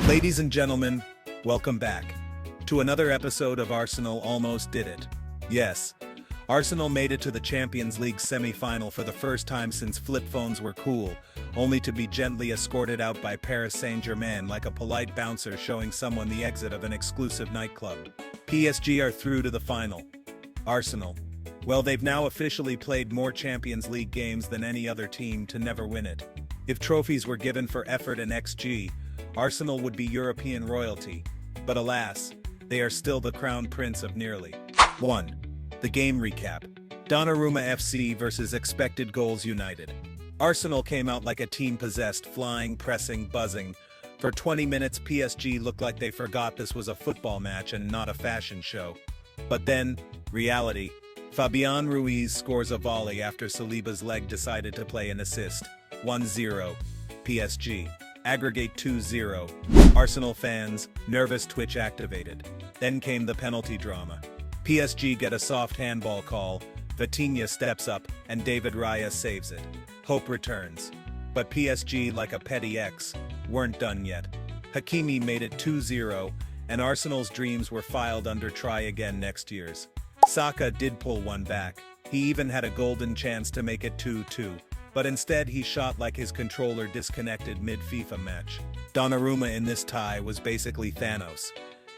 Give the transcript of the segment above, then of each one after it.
Ladies and gentlemen, welcome back to another episode of Arsenal Almost Did It. Yes, Arsenal made it to the Champions League semi-final for the first time since flip phones were cool, only to be gently escorted out by Paris Saint-Germain like a polite bouncer showing someone the exit of an exclusive nightclub. PSG are through to the final. Arsenal, well, they've now officially played more Champions League games than any other team to never win it. If trophies were given for effort and XG, Arsenal would be European royalty, but alas, they are still the crown prince of nearly. 1. The game recap. Donnarumma FC versus expected goals United. Arsenal came out like a team possessed, flying, pressing, buzzing. For 20 minutes PSG looked like they forgot this was a football match and not a fashion show. But then, reality. Fabian Ruiz scores a volley after Saliba's leg decided to play an assist. 1-0. PSG. Aggregate 2-0. Arsenal fans, nervous twitch activated. Then came the penalty drama. PSG get a soft handball call, Vitinha steps up, and David Raya saves it. Hope returns. But PSG, like a petty ex, weren't done yet. Hakimi made it 2-0, and Arsenal's dreams were filed under try again next year's. Saka did pull one back. He even had a golden chance to make it 2-2. But instead he shot like his controller disconnected mid-FIFA match. Donnarumma in this tie was basically Thanos.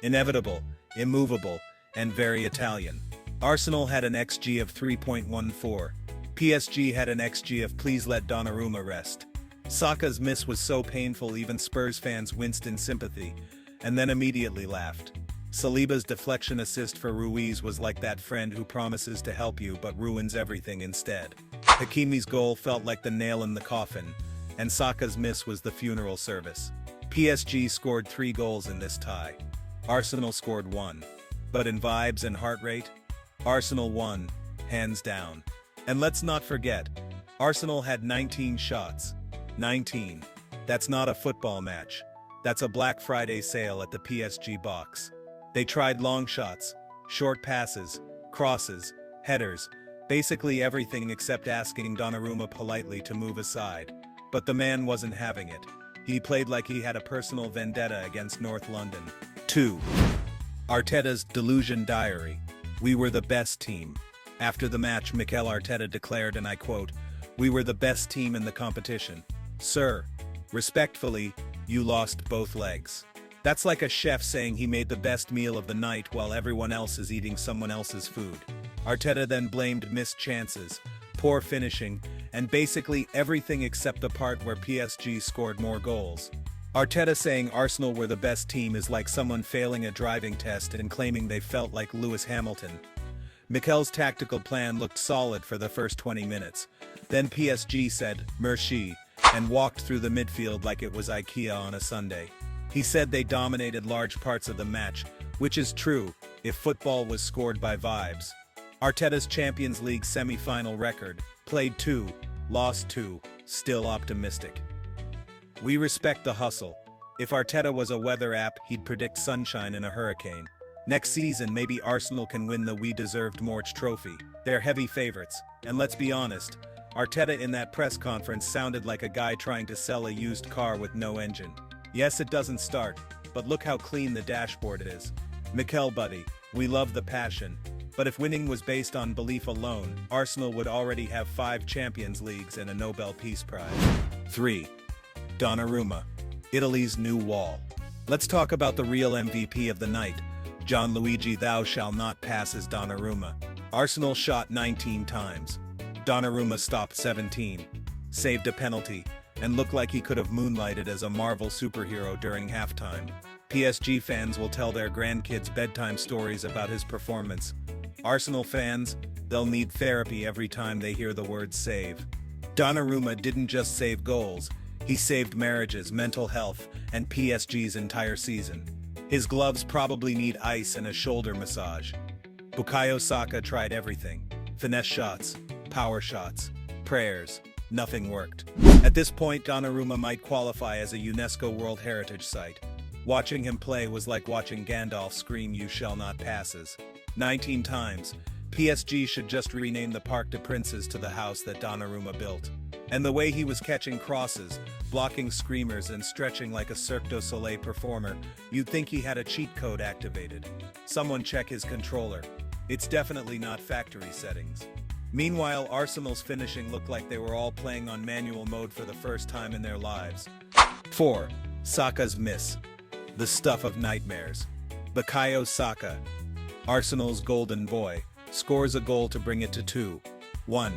Inevitable, immovable, and very Italian. Arsenal had an XG of 3.14. PSG had an XG of please let Donnarumma rest. Saka's miss was so painful even Spurs fans winced in sympathy, and then immediately laughed. Saliba's deflection assist for Ruiz was like that friend who promises to help you but ruins everything instead. Hakimi's goal felt like the nail in the coffin, and Saka's miss was the funeral service. PSG scored 3 goals in this tie. Arsenal scored 1. But in vibes and heart rate, Arsenal won, hands down. And let's not forget, Arsenal had 19 shots. 19. That's not a football match. That's a Black Friday sale at the PSG box. They tried long shots, short passes, crosses, headers, basically everything except asking Donnarumma politely to move aside. But the man wasn't having it. He played like he had a personal vendetta against North London. 2. Arteta's delusion diary. We were the best team. After the match, Mikel Arteta declared, and I quote, "We were the best team in the competition. Sir, respectfully, you lost both legs." That's like a chef saying he made the best meal of the night while everyone else is eating someone else's food. Arteta then blamed missed chances, poor finishing, and basically everything except the part where PSG scored more goals. Arteta saying Arsenal were the best team is like someone failing a driving test and claiming they felt like Lewis Hamilton. Mikel's tactical plan looked solid for the first 20 minutes. Then PSG said, "Merci," and walked through the midfield like it was IKEA on a Sunday. He said they dominated large parts of the match, which is true, if football was scored by vibes. Arteta's Champions League semi-final record, played 2, lost 2, still optimistic. We respect the hustle. If Arteta was a weather app, he'd predict sunshine in a hurricane. Next season, maybe Arsenal can win the We Deserved More trophy. They're heavy favorites, and let's be honest, Arteta in that press conference sounded like a guy trying to sell a used car with no engine. Yes, it doesn't start, but look how clean the dashboard is. Mikel buddy, we love the passion, but if winning was based on belief alone, Arsenal would already have 5 Champions Leagues and a Nobel Peace Prize. 3. Donnarumma, Italy's new wall. Let's talk about the real MVP of the night. Gianluigi Thou Shall Not passes Donnarumma. Arsenal shot 19 times. Donnarumma stopped 17, saved a penalty, and looked like he could have moonlighted as a Marvel superhero during halftime. PSG fans will tell their grandkids bedtime stories about his performance. Arsenal fans, they'll need therapy every time they hear the word save. Donnarumma didn't just save goals, he saved marriages, mental health, and PSG's entire season. His gloves probably need ice and a shoulder massage. Bukayo Saka tried everything. Finesse shots, power shots, prayers. Nothing worked. At this point, Donnarumma might qualify as a UNESCO World Heritage Site. Watching him play was like watching Gandalf scream "You shall not" passes. 19 times. PSG should just rename the Parc des Princes to the house that Donnarumma built. And the way he was catching crosses, blocking screamers and stretching like a Cirque du Soleil performer, you'd think he had a cheat code activated. Someone check his controller. It's definitely not factory settings. Meanwhile, Arsenal's finishing looked like they were all playing on manual mode for the first time in their lives. 4. Saka's miss. The stuff of nightmares. Bukayo Saka, Arsenal's golden boy, scores a goal to bring it to 2-1.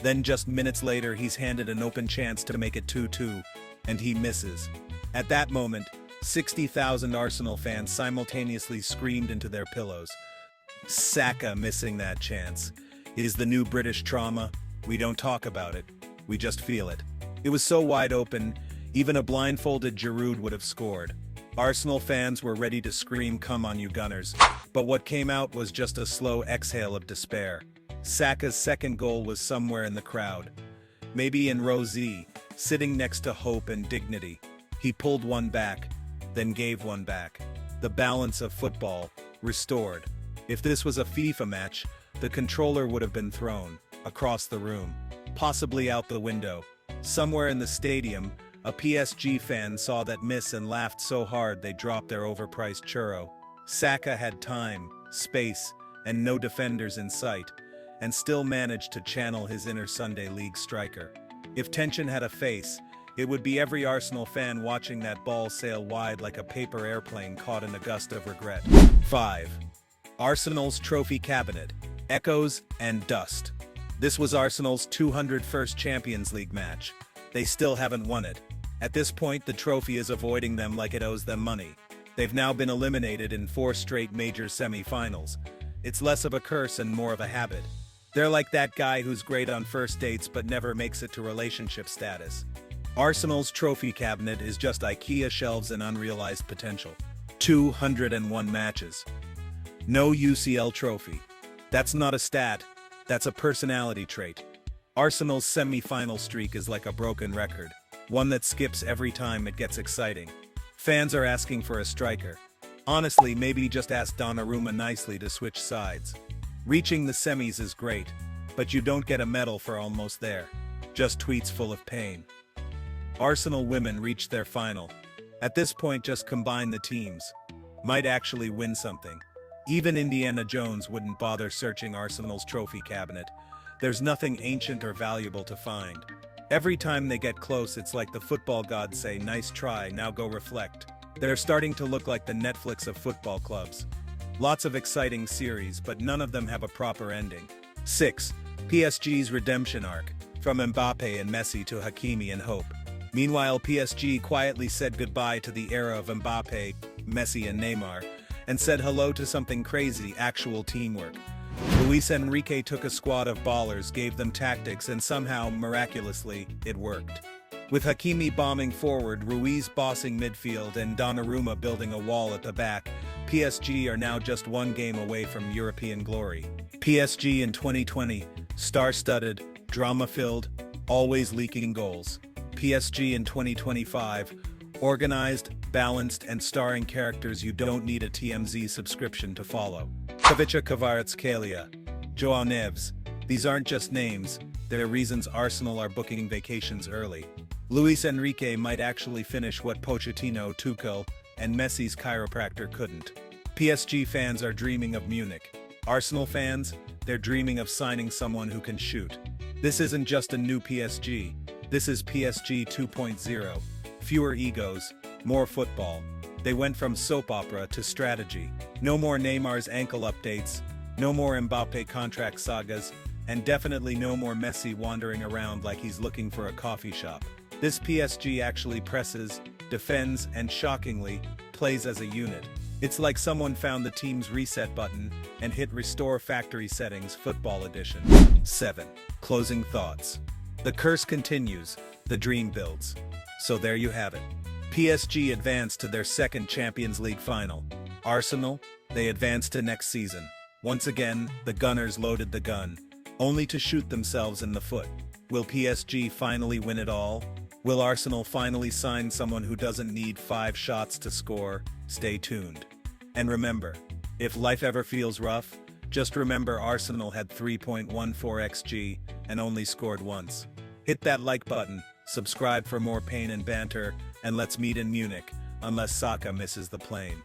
Then just minutes later he's handed an open chance to make it 2-2, and he misses. At that moment, 60,000 Arsenal fans simultaneously screamed into their pillows. Saka missing that chance is the new British trauma. We don't talk about it, we just feel it. It was so wide open, even a blindfolded Giroud would have scored. Arsenal fans were ready to scream, "Come on, you Gunners," but what came out was just a slow exhale of despair. Saka's second goal was somewhere in the crowd. Maybe in row Z, sitting next to hope and dignity. He pulled one back, then gave one back. The balance of football, restored. If this was a FIFA match, the controller would have been thrown across the room, possibly out the window. Somewhere in the stadium, a PSG fan saw that miss and laughed so hard they dropped their overpriced churro. Saka had time, space, and no defenders in sight, and still managed to channel his inner Sunday League striker. If tension had a face, it would be every Arsenal fan watching that ball sail wide like a paper airplane caught in a gust of regret. 5. Arsenal's trophy cabinet. Echoes and dust. This was Arsenal's 201st Champions League match. They still haven't won it. At this point, the trophy is avoiding them like it owes them money. They've now been eliminated in 4 straight major semi-finals. It's less of a curse and more of a habit. They're like that guy who's great on first dates but never makes it to relationship status. Arsenal's trophy cabinet is just IKEA shelves and unrealized potential. 201 matches. No UCL trophy. That's not a stat, that's a personality trait. Arsenal's semi-final streak is like a broken record, one that skips every time it gets exciting. Fans are asking for a striker. Honestly, maybe just ask Donnarumma nicely to switch sides. Reaching the semis is great, but you don't get a medal for almost there. Just tweets full of pain. Arsenal women reached their final. At this point, just combine the teams. Might actually win something. Even Indiana Jones wouldn't bother searching Arsenal's trophy cabinet. There's nothing ancient or valuable to find. Every time they get close, it's like the football gods say, "Nice try, now go reflect." They're starting to look like the Netflix of football clubs. Lots of exciting series, but none of them have a proper ending. 6. PSG's redemption arc. From Mbappe and Messi to Hakimi and Hope. Meanwhile, PSG quietly said goodbye to the era of Mbappe, Messi and Neymar, and said hello to something crazy, actual teamwork. Luis Enrique took a squad of ballers, gave them tactics, and somehow, miraculously, it worked. With Hakimi bombing forward, Ruiz bossing midfield, and Donnarumma building a wall at the back, PSG are now just one game away from European glory. PSG in 2020, star-studded, drama-filled, always leaking goals. PSG in 2025, organized, balanced, and starring characters you don't need a TMZ subscription to follow. Kavica Kvaratskhelia, Joao Neves. These aren't just names, they're reasons Arsenal are booking vacations early. Luis Enrique might actually finish what Pochettino, Tuchel, and Messi's chiropractor couldn't. PSG fans are dreaming of Munich. Arsenal fans, they're dreaming of signing someone who can shoot. This isn't just a new PSG, this is PSG 2.0. Fewer egos, more football. They went from soap opera to strategy. No more Neymar's ankle updates, no more Mbappe contract sagas, and definitely no more Messi wandering around like he's looking for a coffee shop. This PSG actually presses, defends, and shockingly, plays as a unit. It's like someone found the team's reset button and hit Restore Factory Settings Football Edition. 7. Closing thoughts. The curse continues, the dream builds. So there you have it. PSG advanced to their second Champions League final. Arsenal, they advanced to next season. Once again, the Gunners loaded the gun, only to shoot themselves in the foot. Will PSG finally win it all? Will Arsenal finally sign someone who doesn't need 5 shots to score? Stay tuned. And remember, if life ever feels rough, just remember Arsenal had 3.14 XG and only scored once. Hit that like button, subscribe for more pain and banter, and let's meet in Munich, unless Saka misses the plane.